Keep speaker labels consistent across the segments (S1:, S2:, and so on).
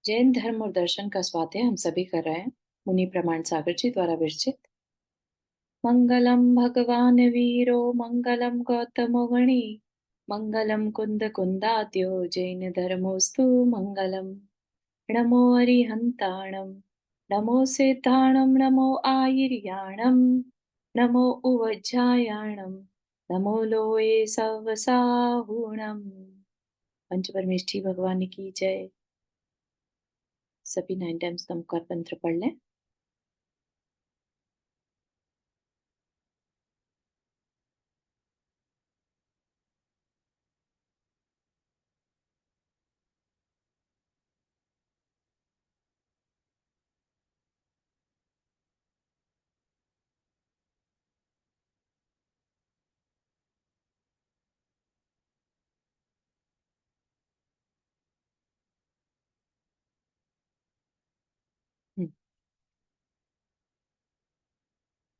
S1: जैन धर्म और दर्शन का स्वाध्याय हम सभी कर रहे हैं। मुनि प्रमाण सागर जी द्वारा विरचित। मंगलम भगवान वीरो मंगलम गौतमो गणी मंगलम कुंद कुंदाद्यो जैन धर्मोस्तु मंगलम। नमो अरिहंताणम नमो सिद्धाणम नमो आयर्याणम नमो उवज्जायाणम नमो लोये सवसाहुणम। पंच परमेष्ठी भगवान की जय। सभी 9 टाइम्स नमकार मंत्र पढ़ लें।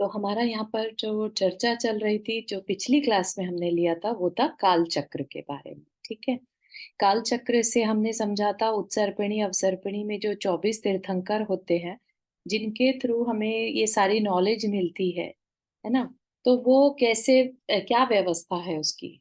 S1: तो हमारा यहाँ पर जो चर्चा चल रही थी, जो पिछली क्लास में हमने लिया था, वो था काल चक्र के बारे में। ठीक है। काल चक्र से हमने समझा था उत्सर्पिणी अवसर्पिणी में जो 24 तीर्थंकर होते हैं, जिनके थ्रू हमें ये सारी नॉलेज मिलती है ना। तो वो कैसे क्या व्यवस्था है उसकी,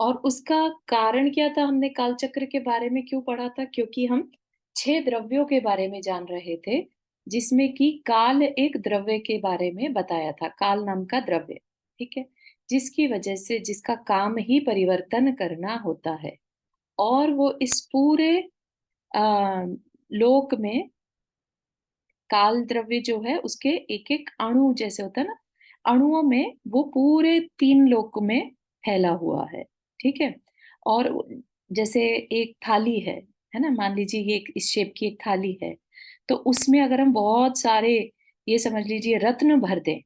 S1: और उसका कारण क्या था। हमने काल चक्र के बारे में क्यों पढ़ा था, क्योंकि हम 6 द्रव्यों के बारे में जान रहे थे, जिसमें कि काल एक द्रव्य के बारे में बताया था, काल नाम का द्रव्य। ठीक है। जिसकी वजह से, जिसका काम ही परिवर्तन करना होता है, और वो इस पूरे आ, लोक में काल द्रव्य जो है उसके एक एक अणु जैसे होता है ना, अणुओं में वो पूरे 3 लोक में फैला हुआ है। ठीक है। और जैसे एक थाली है ना, मान लीजिए ये एक इस शेप की एक थाली है, तो उसमें अगर हम बहुत सारे, ये समझ लीजिए रत्न भर दें,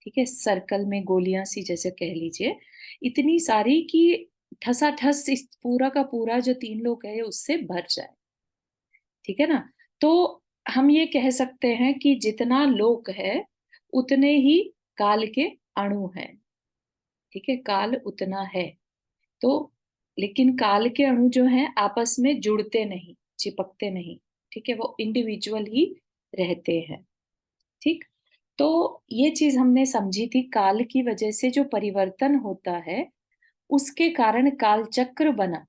S1: ठीक है, सर्कल में गोलियां सी जैसे कह लीजिए, इतनी सारी कि ठसाठस इस पूरा का पूरा जो 3 लोक है उससे भर जाए। ठीक है ना। तो हम ये कह सकते हैं कि जितना लोक है उतने ही काल के अणु हैं। ठीक है, काल उतना है। तो लेकिन काल के अणु जो हैं आपस में जुड़ते नहीं, चिपकते नहीं। ठीक है, वो इंडिविजुअल ही रहते हैं। ठीक। तो ये चीज हमने समझी थी, काल की वजह से जो परिवर्तन होता है उसके कारण काल चक्र बना।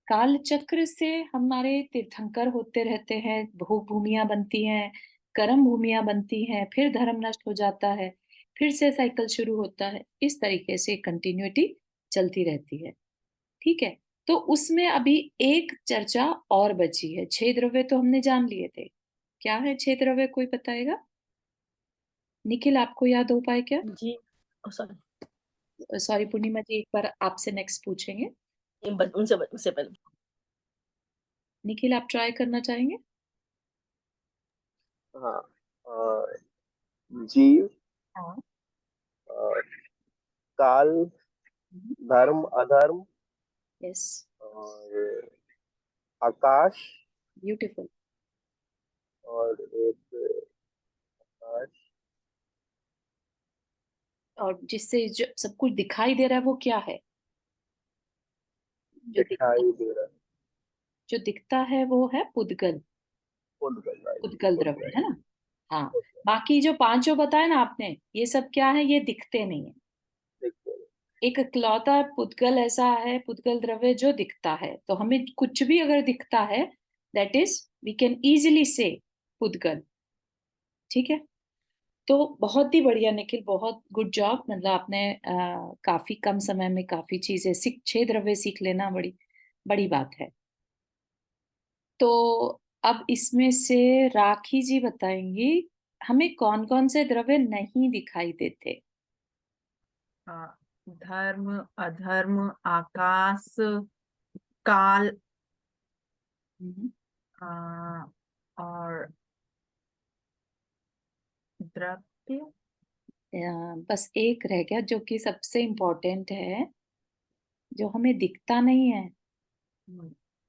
S1: काल चक्र से हमारे तीर्थंकर होते रहते हैं, भोग भूमियां बनती हैं, कर्म भूमियां बनती हैं, फिर धर्म नष्ट हो जाता है, फिर से साइकिल शुरू होता है। इस तरीके से कंटिन्यूटी चलती रहती है। ठीक है। तो उसमें अभी एक चर्चा और बची है। 6 द्रव्य तो हमने जान लिए थे। क्या है 6 द्रव्य, कोई बताएगा? निखिल, आपको याद हो पाए क्या?
S2: जी। सॉरी,
S1: सॉरी पूर्णिमा जी, एक बार आपसे नेक्स्ट पूछेंगे।
S2: उनसे पहले।
S1: निखिल, आप ट्राई करना चाहेंगे?
S3: हाँ। जीव,
S1: हाँ।
S3: काल, धर्म अधर्म,
S1: यस।
S3: और आकाश,
S1: ब्यूटीफुल।
S3: और एक आकाश,
S1: और जिससे जो सब कुछ दिखाई दे रहा है वो क्या है? जो दिखता
S3: दिखाई दे रहा है।
S1: जो दिखता है वो है पुद्गल।
S3: उद्गल,
S1: पुद्गल
S3: राइट,
S1: द्रव्य है ना। हाँ। बाकी जो 5 बताए ना आपने, ये सब क्या है, ये दिखते नहीं है।
S3: देखते हैं।
S1: एक इकलौता पुद्गल ऐसा है, पुद्गल द्रव्य जो दिखता है। तो हमें कुछ भी अगर दिखता है, that is we can easily से पुद्गल। ठीक है। तो बहुत ही बढ़िया निखिल, बहुत गुड जॉब। मतलब आपने काफी कम समय में काफी चीजें सीख, 6 द्रव्य सीख लेना बड़ी बड़ी बात है। तो अब इसमें से राखी जी बताएंगी हमें कौन कौन से द्रव्य नहीं दिखाई देते।
S2: धर्म, अधर्म, आकाश, काल,
S1: हम्म।
S2: और द्रव्य।
S1: बस एक रह गया जो कि सबसे इम्पोर्टेंट है, जो हमें दिखता नहीं है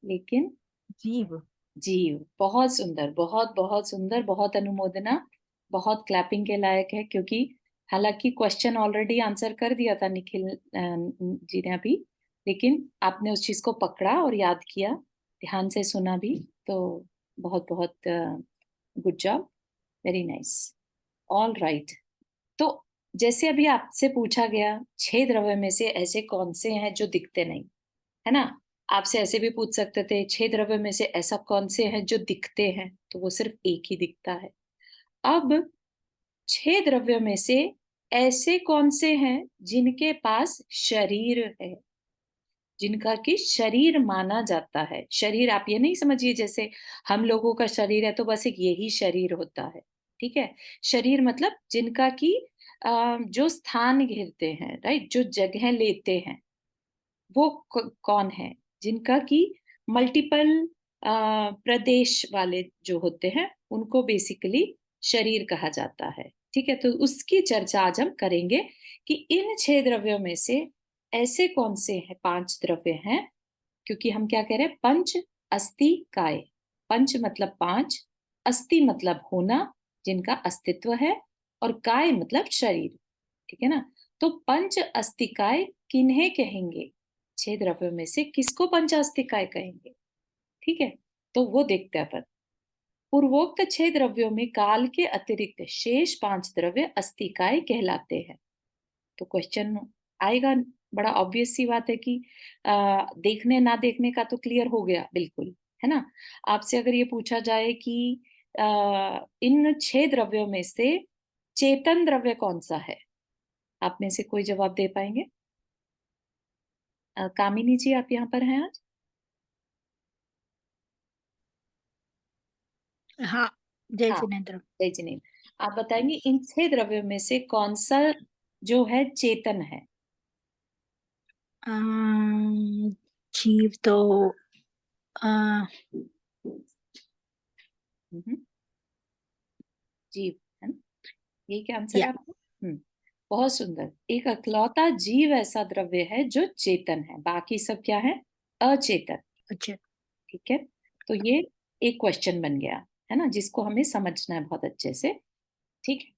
S1: लेकिन
S2: जीव।
S1: जीव। बहुत सुंदर, बहुत बहुत सुंदर, बहुत अनुमोदना, बहुत क्लैपिंग के लायक है। क्योंकि हालांकि क्वेश्चन ऑलरेडी आंसर कर दिया था निखिल जी ने अभी, लेकिन आपने उस चीज को पकड़ा और याद किया, ध्यान से सुना भी, तो बहुत बहुत good job, very nice, all right. तो जैसे अभी आपसे पूछा गया 6 द्रव्य में से ऐसे कौन से हैं जो दिखते नहीं, है ना? आपसे ऐसे भी पूछ सकते थे 6 द्रव्य में से ऐसा कौन से हैं जो दिखते हैं, तो वो सिर्फ एक ही दिखता है। अब 6 द्रव्य में से ऐसे कौन से हैं जिनके पास शरीर है, जिनका कि शरीर माना जाता है। शरीर आप ये नहीं समझिए जैसे हम लोगों का शरीर है तो बस एक यही शरीर होता है, ठीक है? शरीर मतलब जिनका कि जो स्थान घेरते हैं, राइट? जो जगह लेते हैं, वो कौन है? जिनका कि मल्टीपल प्रदेश वाले जो होते हैं, उनको बेसिकली शरीर कहा जाता है, ठीक है? तो उसकी चर्चा आज हम करेंगे कि इन 6 द्रव्यों में से ऐसे कौन से हैं 5 द्रव्य हैं, क्योंकि हम क्या कह रहे हैं, पंच अस्थि काय। पंच मतलब 5, अस्थि मतलब होना, जिनका अस्तित्व है, और काय मतलब शरीर, ठीक है ना? तो पंच अस्थि काय किन्हें कहेंगे? 6 द्रव्यों में से किसको पंच अस्थि काय कहेंगे? ठीक है, तो वो देखते हैं अपन। पूर्वोक्त 6 द्रव्यों में काल के अतिरिक्त शेष 5 द्रव्य अस्थि काय कहलाते हैं। तो क्वेश्चन आएगा, बड़ा ऑब्वियस सी बात है कि देखने ना देखने का तो क्लियर हो गया बिल्कुल, है ना? आपसे अगर ये पूछा जाए कि इन 6 द्रव्यों में से चेतन द्रव्य कौन सा है, आप में से कोई जवाब दे पाएंगे? कामिनी जी, आप यहाँ पर हैं आज?
S4: हाँ, जय
S1: हाँ,
S4: जिनेन्द्र।
S1: जय जिनेन्द्र। आप बताएंगे इन 6 द्रव्यों में से कौन सा जो है चेतन है?
S4: जीव तो
S1: जीव, है ना? यही क्या आंसर
S4: या
S1: है आपका? बहुत सुंदर। एक अकलौता जीव ऐसा द्रव्य है जो चेतन है, बाकी सब क्या है? अचेतन,
S4: अच्छा,
S1: ठीक है? तो ये एक क्वेश्चन बन गया, है ना, जिसको हमें समझना है बहुत अच्छे से, ठीक है?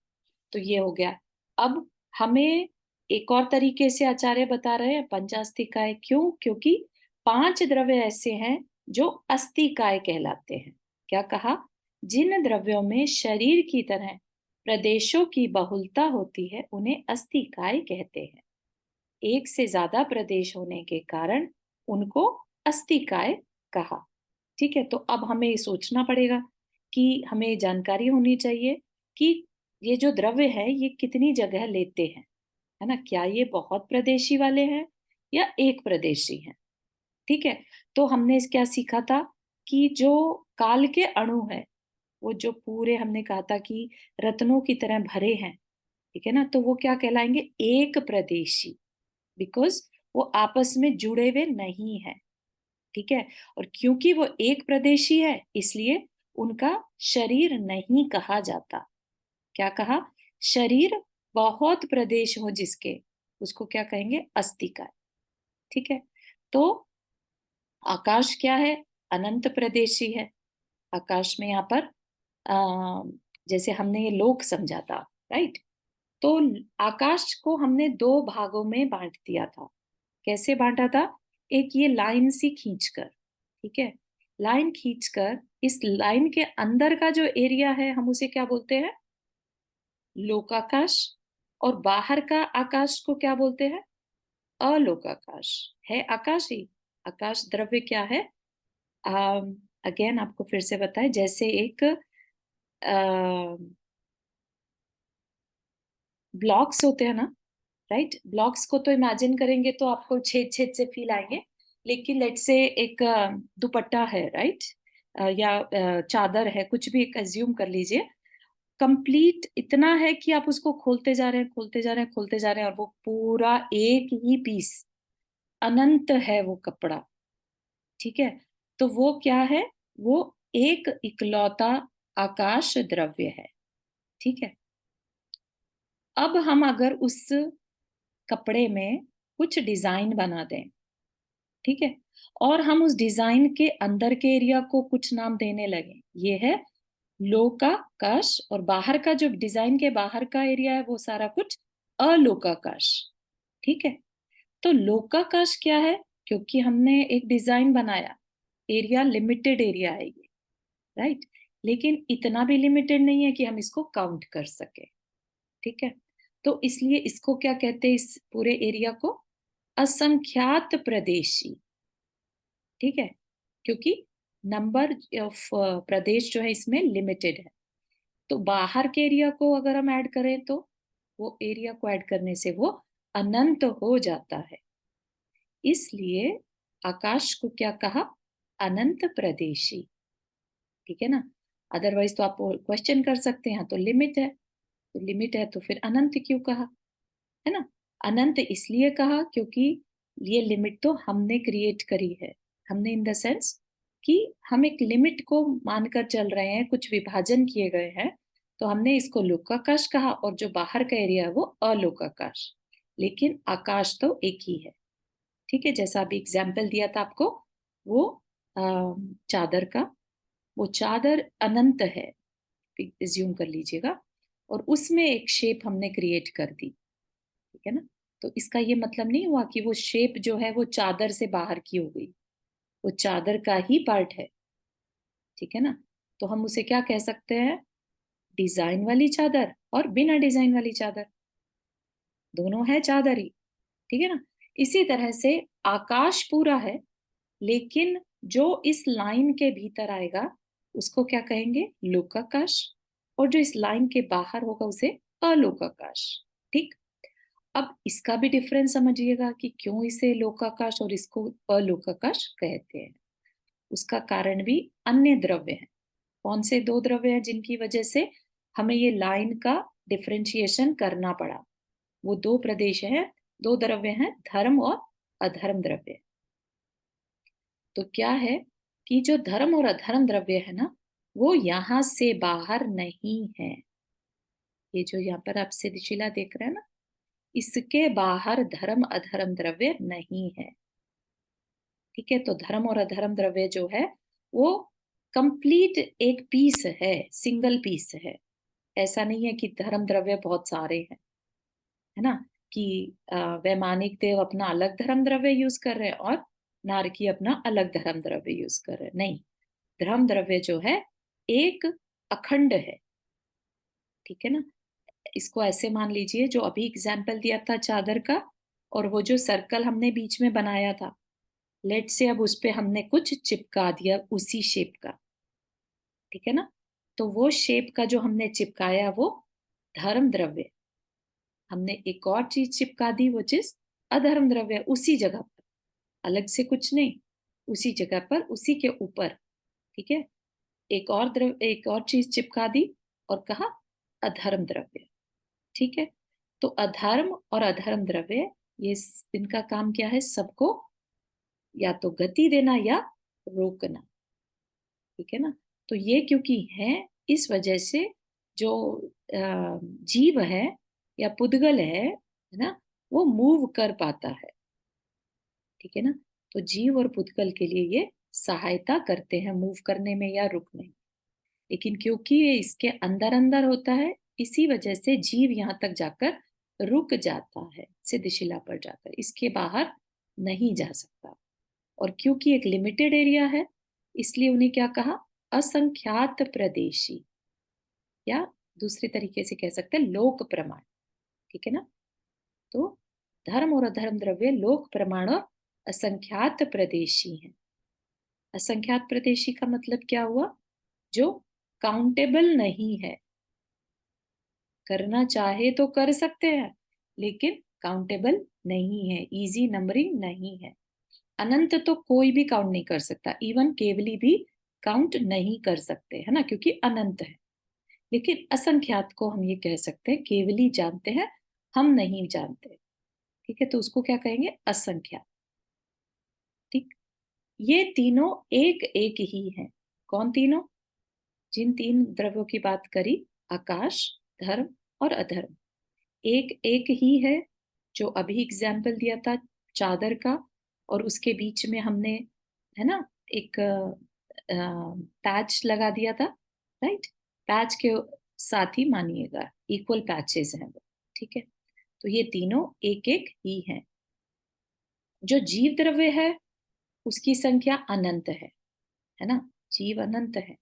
S1: तो ये हो गया। अब हमें एक और तरीके से आचार्य बता रहे हैं पंचास्तिकाय। क्यों? क्योंकि 5 द्रव्य ऐसे हैं जो अस्तिकाय कहलाते हैं। क्या कहा? जिन द्रव्यों में शरीर की तरह प्रदेशों की बहुलता होती है उन्हें अस्तिकाय कहते हैं। एक से ज्यादा प्रदेश होने के कारण उनको अस्तिकाय कहा, ठीक है? तो अब हमें ये सोचना पड़ेगा कि हमें जानकारी होनी चाहिए कि ये जो द्रव्य है ये कितनी जगह लेते हैं, है ना? क्या ये बहुत प्रदेशी वाले हैं या एक प्रदेशी हैं, ठीक है? तो हमने क्या सीखा था कि जो काल के अणु है, वो जो पूरे हमने कहा था कि रत्नों की तरह भरे हैं, ठीक है ना? तो वो क्या कहलाएंगे? एक प्रदेशी, बिकॉज वो आपस में जुड़े हुए नहीं है, ठीक है? और क्योंकि वो एक प्रदेशी है इसलिए उनका शरीर नहीं कहा जाता। क्या कहा? शरीर बहुत प्रदेश हो जिसके, उसको क्या कहेंगे? अस्तिका, ठीक है? तो आकाश क्या है? अनंत प्रदेशी है। आकाश में यहाँ पर जैसे हमने ये लोक समझा था, राइट? तो आकाश को हमने 2 भागों में बांट दिया था। कैसे बांटा था? एक ये लाइन सी खींचकर, ठीक है? लाइन खींचकर इस लाइन के अंदर का जो एरिया है हम उसे क्या बोलते हैं? लोकाकाश। और बाहर का आकाश को क्या बोलते हैं? अलोकाकाश। है आकाश ही। आकाश द्रव्य क्या है? अगेन आपको फिर से बताए, जैसे एक ब्लॉक्स होते हैं ना, राइट? ब्लॉक्स को तो इमेजिन करेंगे तो आपको छेद छेद से फील आएंगे, लेकिन लेट से एक दुपट्टा है, राइट? या चादर है, कुछ भी एक अज्यूम कर लीजिए। कंप्लीट इतना है कि आप उसको खोलते जा रहे हैं, खोलते जा रहे हैं, खोलते जा रहे हैं, और वो पूरा एक ही पीस अनंत है वो कपड़ा, ठीक है? तो वो क्या है? वो एक इकलौता आकाश द्रव्य है, ठीक है? अब हम अगर उस कपड़े में कुछ डिजाइन बना दें, ठीक है, और हम उस डिजाइन के अंदर के एरिया को कुछ नाम देने लगे, ये है लोकाकाश, और बाहर का जो डिजाइन के बाहर का एरिया है वो सारा कुछ अलोकाकाश, ठीक है? तो लोकाकाश क्या है? क्योंकि हमने एक डिजाइन बनाया, एरिया लिमिटेड एरिया है ये, राइट। लेकिन इतना भी लिमिटेड नहीं है कि हम इसको काउंट कर सके, ठीक है। तो इसलिए इसको क्या कहते हैं, इस पूरे एरिया को असंख्यात प्रदेशी, ठीक है, क्योंकि नंबर ऑफ प्रदेश जो है इसमें लिमिटेड है। तो बाहर के एरिया को अगर हम ऐड करें तो वो एरिया को ऐड करने से वो अनंत हो जाता है। इसलिए आकाश को क्या कहा, अनंत प्रदेशी, ठीक है ना। अदरवाइज तो आप क्वेश्चन कर सकते हैं, तो लिमिट है, तो लिमिट है तो फिर अनंत क्यों कहा, है ना। अनंत इसलिए कहा क्योंकि ये लिमिट तो हमने क्रिएट करी है। हमने इन द सेंस कि हम एक लिमिट को मानकर चल रहे हैं, कुछ विभाजन किए गए हैं, तो हमने इसको लोकाकाश कहा, और जो बाहर का एरिया है वो अलोकाकाश। लेकिन आकाश तो एक ही है, ठीक है। जैसा अभी एग्जाम्पल दिया था आपको, वो चादर का, वो चादर अनंत है, एज्यूम कर लीजिएगा, और उसमें एक शेप हमने क्रिएट कर दी, ठीक है ना। तो इसका ये मतलब नहीं हुआ कि वो शेप जो है वो चादर से बाहर की हो गई, वो चादर का ही पार्ट है, ठीक है ना। तो हम उसे क्या कह सकते हैं, डिजाइन वाली चादर और बिना डिजाइन वाली चादर, दोनों है चादर ही, ठीक है ना। इसी तरह से आकाश पूरा है, लेकिन जो इस लाइन के भीतर आएगा उसको क्या कहेंगे, लोकाकाश, और जो इस लाइन के बाहर होगा उसे अलोकाकाश, ठीक। अब इसका भी डिफरेंस समझिएगा कि क्यों इसे लोकाकाश और इसको अलोकाकाश कहते हैं। उसका कारण भी अन्य द्रव्य है। कौन से दो द्रव्य हैं जिनकी वजह से हमें ये लाइन का डिफरेंशिएशन करना पड़ा, वो दो प्रदेश हैं, दो द्रव्य हैं, धर्म और अधर्म द्रव्य। तो क्या है कि जो धर्म और अधर्म द्रव्य है ना, वो यहां से बाहर नहीं है। ये जो यहाँ पर आप सिद्धिशिला देख रहे हैं ना, इसके बाहर धर्म अधर्म द्रव्य नहीं है, ठीक है। तो धर्म और अधर्म द्रव्य जो है वो कंप्लीट एक पीस है, सिंगल पीस है। ऐसा नहीं है कि धर्म द्रव्य बहुत सारे हैं, है ना, कि वैमानिक देव अपना अलग धर्म द्रव्य यूज कर रहे हैं और नारकी अपना अलग धर्म द्रव्य यूज कर रहे हैं, नहीं। धर्म द्रव्य जो है एक अखंड है, ठीक है ना। इसको ऐसे मान लीजिए, जो अभी एग्जाम्पल दिया था चादर का, और वो जो सर्कल हमने बीच में बनाया था, लेट से अब उस पे हमने कुछ चिपका दिया उसी शेप का, ठीक है ना। तो वो शेप का जो हमने चिपकाया वो धर्म द्रव्य, हमने एक और चीज चिपका दी, वो चीज अधर्म द्रव्य, उसी जगह पर, अलग से कुछ नहीं, उसी जगह पर उसी के ऊपर, ठीक है। एक और चीज चिपका दी और कहा अधर्म द्रव्य, ठीक है। तो अधर्म और अधर्म द्रव्य, ये इनका काम क्या है, सबको या तो गति देना या रोकना, ठीक है ना। तो ये क्योंकि है, इस वजह से जो जीव है या पुद्गल है ना, वो मूव कर पाता है, ठीक है ना। तो जीव और पुद्गल के लिए ये सहायता करते हैं मूव करने में या रुकने में। लेकिन क्योंकि ये इसके अंदर अंदर होता है, इसी वजह से जीव यहाँ तक जाकर रुक जाता है, सिद्धशिला पर जाकर, इसके बाहर नहीं जा सकता। और क्योंकि एक लिमिटेड एरिया है, इसलिए उन्हें क्या कहा, असंख्यात प्रदेशी, या दूसरे तरीके से कह सकते हैं लोक प्रमाण, ठीक है ना। तो धर्म और अधर्म द्रव्य लोक प्रमाण और असंख्यात प्रदेशी हैं। असंख्यात प्रदेशी का मतलब क्या हुआ, जो काउंटेबल नहीं है, करना चाहे तो कर सकते हैं लेकिन काउंटेबल नहीं है, इजी नंबरिंग नहीं है। अनंत तो कोई भी काउंट नहीं कर सकता, इवन केवली भी काउंट नहीं कर सकते, है ना, क्योंकि अनंत है। लेकिन असंख्यात को हम ये कह सकते हैं, केवली जानते हैं, हम नहीं जानते, ठीक है। तो उसको क्या कहेंगे, असंख्यात, ठीक। ये तीनों एक एक ही हैं। कौन तीनों, जिन तीन द्रव्यों की बात करी, आकाश, धर्म और अधर्म, एक एक ही है। जो अभी एग्जाम्पल दिया था चादर का, और उसके बीच में हमने, है ना, एक पैच लगा दिया था, राइट। पैच के साथ ही मानिएगा इक्वल पैचेस हैं वो, ठीक है। तो ये तीनों एक एक ही हैं। जो जीव द्रव्य है उसकी संख्या अनंत है ना, जीव अनंत है।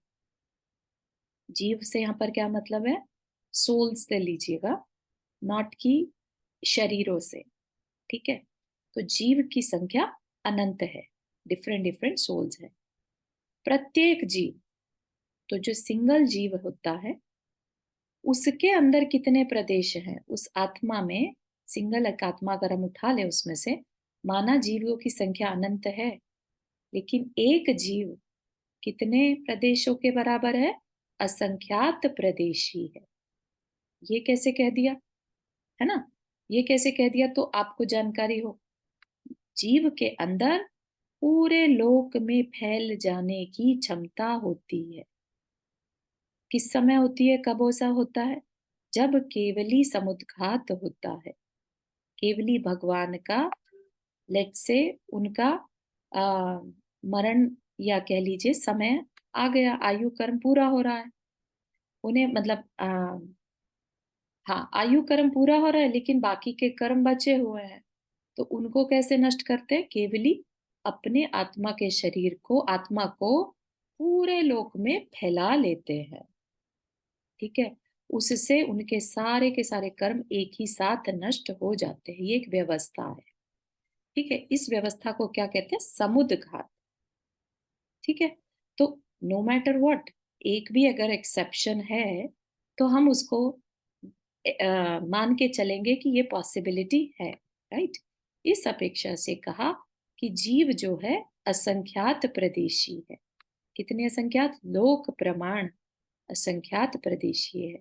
S1: जीव से यहाँ पर क्या मतलब है, सोल से लीजिएगा, नॉट की शरीरों से, ठीक है। तो जीव की संख्या अनंत है, डिफरेंट डिफरेंट सोल्स है। प्रत्येक जीव, तो जो सिंगल जीव होता है उसके अंदर कितने प्रदेश हैं, उस आत्मा में, सिंगल एक आत्मा अगर हम उठा ले उसमें से, माना जीवों की संख्या अनंत है, लेकिन एक जीव कितने प्रदेशों के बराबर है, असंख्यात प्रदेशी है। ये कैसे कह दिया, है ना, ये कैसे कह दिया, तो आपको जानकारी हो, जीव के अंदर पूरे लोक में फैल जाने की क्षमता होती है। किस समय होती है, कब ऐसा होता है, जब केवली समुद्घात होता है, केवली भगवान का, लेट से उनका मरण, या कह लीजिए समय आ गया, आयु कर्म पूरा हो रहा है, उन्हें मतलब हाँ, आयु कर्म पूरा हो रहा है लेकिन बाकी के कर्म बचे हुए हैं, तो उनको कैसे नष्ट करते हैं, केवली अपने आत्मा के शरीर को, आत्मा को पूरे लोक में फैला लेते हैं, ठीक है। उससे उनके सारे के सारे कर्म एक ही साथ नष्ट हो जाते हैं। ये एक व्यवस्था है, ठीक है। इस व्यवस्था को क्या कहते हैं, समुद्घात, ठीक है। तो नो मैटर व्हाट, एक भी अगर एक्सेप्शन है तो हम उसको मान के चलेंगे कि ये पॉसिबिलिटी है, राइट। इस अपेक्षा से कहा कि जीव जो है असंख्यात प्रदेशी है। कितने असंख्यात, लोक प्रमाण असंख्यात प्रदेशी है,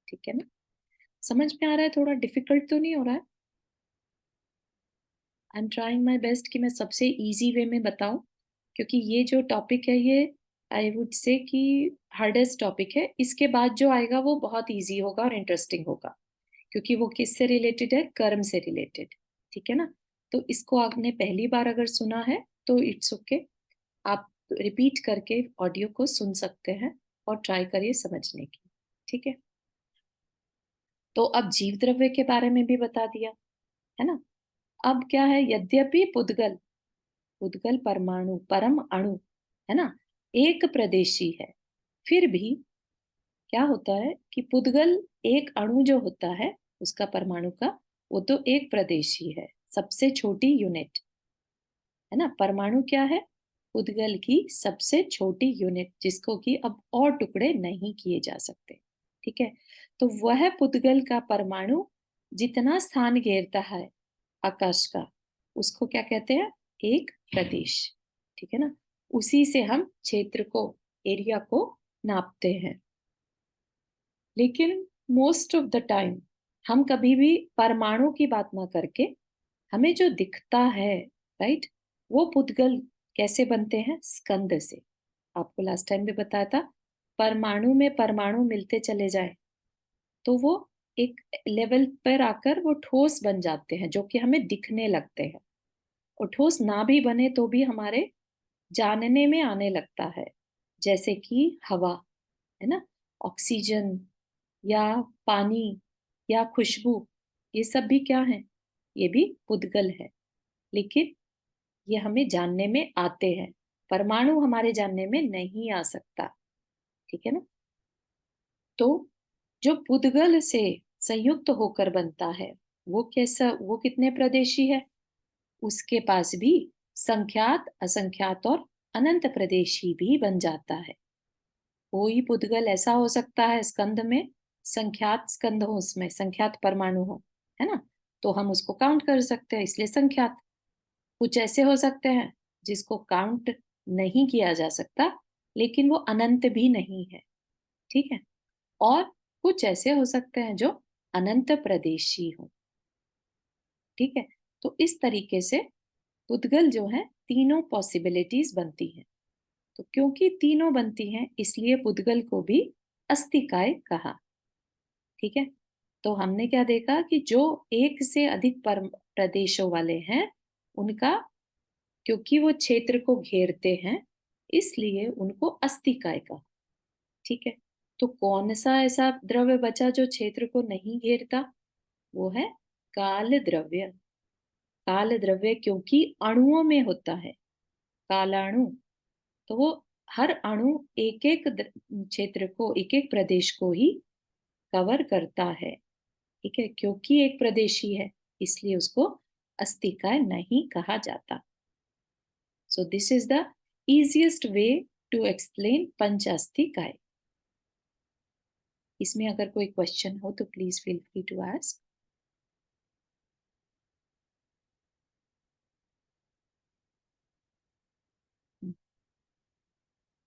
S1: ठीक है ना। समझ में आ रहा है, थोड़ा डिफिकल्ट तो नहीं हो रहा है। I am trying my best कि मैं सबसे इजी वे में बताऊं, क्योंकि ये जो टॉपिक है ये आई वुड से कि हार्डेस्ट टॉपिक है। इसके बाद जो आएगा वो बहुत इजी होगा और इंटरेस्टिंग होगा, क्योंकि वो किससे रिलेटेड है, कर्म से रिलेटेड, ठीक है ना। तो इसको आपने पहली बार अगर सुना है तो इट्स ओके, आप रिपीट करके ऑडियो को सुन सकते हैं और ट्राई करिए समझने की, ठीक है। तो अब जीव द्रव्य के बारे में भी बता दिया, है ना। अब क्या है, यद्यपि पुद्गल, पुद्गल परमाणु, परम अणु, है ना, एक प्रदेशी है, फिर भी क्या होता है कि पुद्गल एक अणु जो होता है उसका, परमाणु का, वो तो एक प्रदेशी है, सबसे छोटी यूनिट, है ना। परमाणु क्या है, पुद्गल की सबसे छोटी यूनिट, जिसको कि अब और टुकड़े नहीं किए जा सकते, ठीक है। तो वह पुद्गल का परमाणु जितना स्थान घेरता है आकाश का, उसको क्या कहते हैं, एक प्रदेश, ठीक है ना। उसी से हम क्षेत्र को, एरिया को नापते हैं। लेकिन मोस्ट ऑफ द टाइम हम कभी भी परमाणु की बात ना करके, हमें जो दिखता है, राइट, वो पुद्गल कैसे बनते हैं, स्कंद से। आपको लास्ट टाइम भी बताया था, परमाणु में परमाणु मिलते चले जाए तो वो एक लेवल पर आकर वो ठोस बन जाते हैं, जो कि हमें दिखने लगते हैं। और ठोस ना भी बने तो भी हमारे जानने में आने लगता है, जैसे कि हवा, है ना, ऑक्सीजन, या पानी, या खुशबू, ये सब भी क्या है, ये भी पुद्गल है। लेकिन ये हमें जानने में आते हैं, परमाणु हमारे जानने में नहीं आ सकता, ठीक है ना। तो जो पुद्गल से संयुक्त होकर बनता है वो कैसा, वो कितने प्रदेशी है, उसके पास भी संख्यात, असंख्यात और अनंत प्रदेशी भी बन जाता है। कोई पुद्गल ऐसा हो सकता है स्कंद में, संख्यात स्कंद हो, उसमें संख्यात परमाणु हो, है ना, तो हम उसको काउंट कर सकते हैं, इसलिए संख्यात। कुछ ऐसे हो सकते हैं जिसको काउंट नहीं किया जा सकता, लेकिन वो अनंत भी नहीं है, ठीक है। और कुछ ऐसे हो सकते हैं जो अनंत प्रदेशी हो, ठीक है। तो इस तरीके से पुद्गल जो है तीनों पॉसिबिलिटीज बनती हैं। तो क्योंकि तीनों बनती हैं इसलिए पुद्गल को भी अस्तिकाय कहा, ठीक है। तो हमने क्या देखा कि जो एक से अधिक प्रदेशों वाले हैं उनका, क्योंकि वो क्षेत्र को घेरते हैं इसलिए उनको अस्तिकाय कहा, ठीक है। तो कौन सा ऐसा द्रव्य बचा जो क्षेत्र को नहीं घेरता, वो है काल द्रव्य। काल द्रव्य क्योंकि अणुओं में होता है, कालाणु, तो वो हर अणु एक एक क्षेत्र को, एक एक प्रदेश को ही कवर करता है, ठीक है, क्योंकि एक प्रदेशी है इसलिए उसको अस्थिकाय नहीं कहा जाता। So this is the easiest way to explain पंच अस्थिकाय। इसमें अगर कोई क्वेश्चन हो तो please feel free to ask.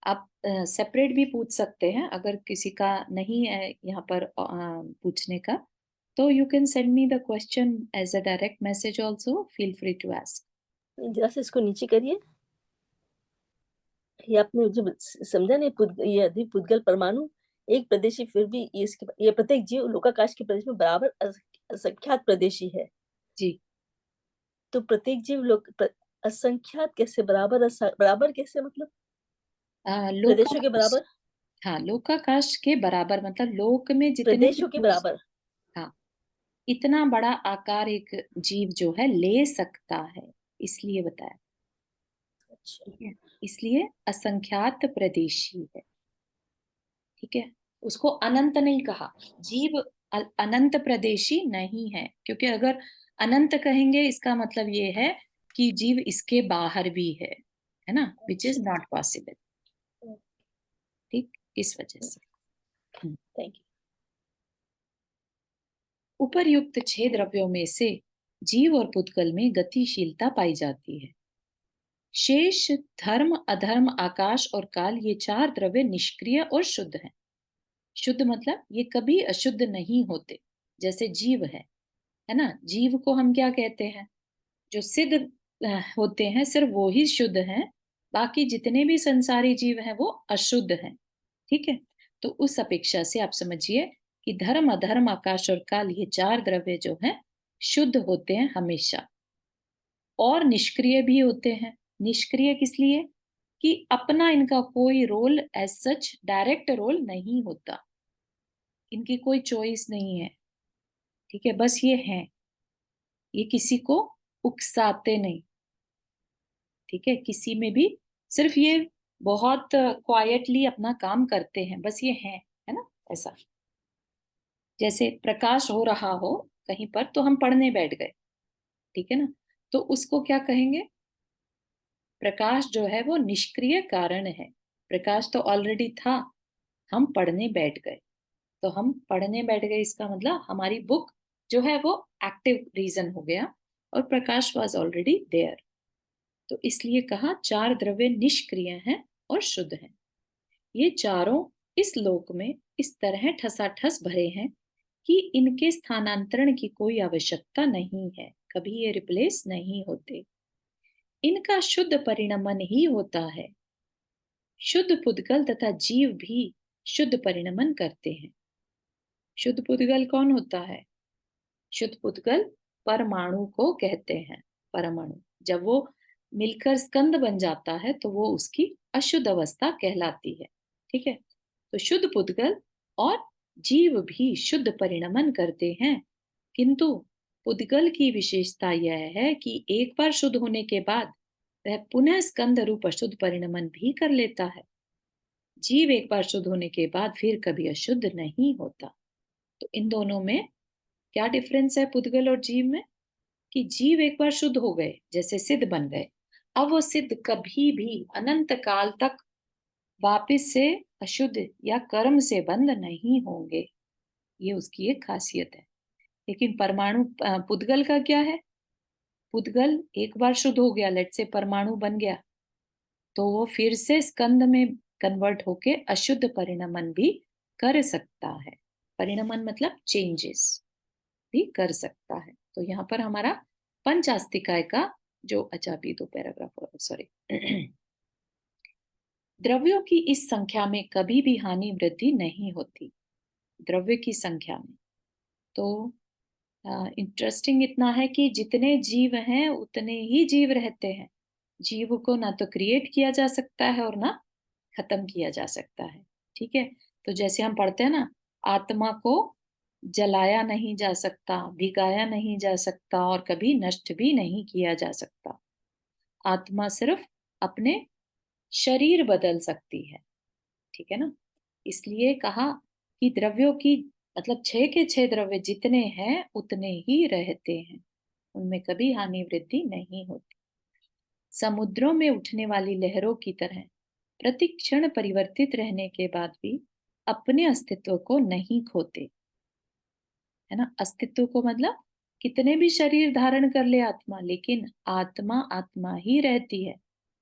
S1: आप सेपरेट भी पूछ सकते हैं अगर किसी का नहीं है यहाँ पर पूछने का, तो you can send me the question as a direct message also, feel free to ask.
S5: जरा से इसको नीचे करिए। ये आपने जो समझा नहीं, ये अधिक पुद्गल परमाणु एक प्रदेशी, फिर भी ये प्रत्येक जीव लोकाकाश के प्रदेश में बराबर असंख्यात प्रदेशी है।
S1: जी,
S5: तो प्रत्येक जीव असंख्यात कैसे, बराबर कैसे, मतलब प्रदेशों के बराबर?
S1: हाँ, लोकाकाश के बराबर मतलब लोक में जितने
S5: प्रदेशों के बराबर।
S1: हाँ, इतना बड़ा आकार एक जीव जो है ले सकता है, इसलिए बताया।
S5: अच्छा,
S1: ठीक है, इसलिए असंख्यात प्रदेशी है। ठीक है, उसको अनंत नहीं कहा, जीव अनंत प्रदेशी नहीं है, क्योंकि अगर अनंत कहेंगे इसका मतलब ये है कि जीव इसके बाहर भी है ना, विच इज नॉट पॉसिबल। ठीक, इस वजह से।
S5: Thank you.
S1: उपर्युक्त 6 द्रव्यों में से जीव और पुद्गल में गतिशीलता पाई जाती है। शेष धर्म, अधर्म, आकाश और काल, ये 4 द्रव्य निष्क्रिय और शुद्ध हैं। शुद्ध मतलब ये कभी अशुद्ध नहीं होते, जैसे जीव है ना। जीव को हम क्या कहते हैं? जो सिद्ध होते हैं सिर्फ वो ही शुद्ध हैं, बाकी जितने भी संसारी जीव हैं वो अशुद्ध हैं। ठीक है, तो उस अपेक्षा से आप समझिए कि धर्म, अधर्म, आकाश और काल, ये 4 द्रव्य जो हैं शुद्ध होते हैं हमेशा, और निष्क्रिय भी होते हैं। निष्क्रिय किस लिए? कि अपना इनका कोई role as such direct role नहीं होता, इनकी कोई चॉइस नहीं है। ठीक है, बस ये हैं, ये किसी को उकसाते नहीं। ठीक है, किसी में भी सिर्फ ये बहुत क्वाइटली अपना काम करते हैं, बस ये हैं, है ना। ऐसा जैसे प्रकाश हो रहा हो कहीं पर तो हम पढ़ने बैठ गए, ठीक है ना, तो उसको क्या कहेंगे? प्रकाश जो है वो निष्क्रिय कारण है। प्रकाश तो ऑलरेडी था, हम पढ़ने बैठ गए, तो हम पढ़ने बैठ गए इसका मतलब हमारी बुक जो है वो एक्टिव रीजन हो गया, और प्रकाश वाज ऑलरेडी देयर। तो इसलिए कहा 4 द्रव्य निष्क्रिय हैं और शुद्ध हैं। ये चारों इस लोक में इस तरह ठसाठस भरे हैं कि इनके स्थानांतरण की कोई आवश्यकता नहीं है, कभी ये रिप्लेस नहीं होते। इनका शुद्ध परिणमन ही होता है। शुद्ध पुद्गल तथा जीव भी शुद्ध परिणमन करते हैं। शुद्ध पुद्गल कौन होता है? शुद्ध पुद्गल परमाणु को कहते हैं। परमाणु जब वो मिलकर स्कंद बन जाता है तो वो उसकी अशुद्ध अवस्था कहलाती है। ठीक है, तो शुद्ध पुद्गल और जीव भी शुद्ध परिणमन करते हैं, किंतु पुद्गल की विशेषता यह है कि एक बार शुद्ध होने के बाद वह पुनः स्कंद रूप अशुद्ध परिणमन भी कर लेता है। जीव एक बार शुद्ध होने के बाद फिर कभी अशुद्ध नहीं होता। तो इन दोनों में क्या डिफरेंस है पुद्गल और जीव में? कि जीव एक बार शुद्ध हो गए, जैसे सिद्ध बन गए, अब वो सिद्ध कभी भी अनंत काल तक वापिस से अशुद्ध या कर्म से बंद नहीं होंगे। ये उसकी एक खासियत है। लेकिन परमाणु पुद्गल का क्या है? पुद्गल एक बार शुद्ध हो गया, लेट से परमाणु बन गया, तो वो फिर से स्कंद में कन्वर्ट होके अशुद्ध परिणमन भी कर सकता है। परिणमन मतलब चेंजेस भी कर सकता है। तो यहाँ पर हमारा पंचास्तिकाय का जो, अच्छा अभी 2 पैराग्राफ, सॉरी। द्रव्यों की इस संख्या में कभी भी हानि वृद्धि नहीं होती, द्रव्य की संख्या में। तो इंटरेस्टिंग इतना है कि जितने जीव हैं उतने ही जीव रहते हैं। जीव को ना तो क्रिएट किया जा सकता है और ना खत्म किया जा सकता है। ठीक है, तो जैसे हम पढ़ते हैं ना, आत्मा को जलाया नहीं जा सकता, भिगाया नहीं जा सकता और कभी नष्ट भी नहीं किया जा सकता। आत्मा सिर्फ अपने शरीर बदल सकती है, ठीक है ना। इसलिए कहा कि द्रव्यों की मतलब 6 के 6 द्रव्य जितने हैं उतने ही रहते हैं, उनमें कभी हानि वृद्धि नहीं होती। समुद्रों में उठने वाली लहरों की तरह प्रति क्षण परिवर्तित रहने के बाद भी अपने अस्तित्व को नहीं खोते, है ना। अस्तित्व को मतलब कितने भी शरीर धारण कर ले आत्मा, लेकिन आत्मा आत्मा ही रहती है,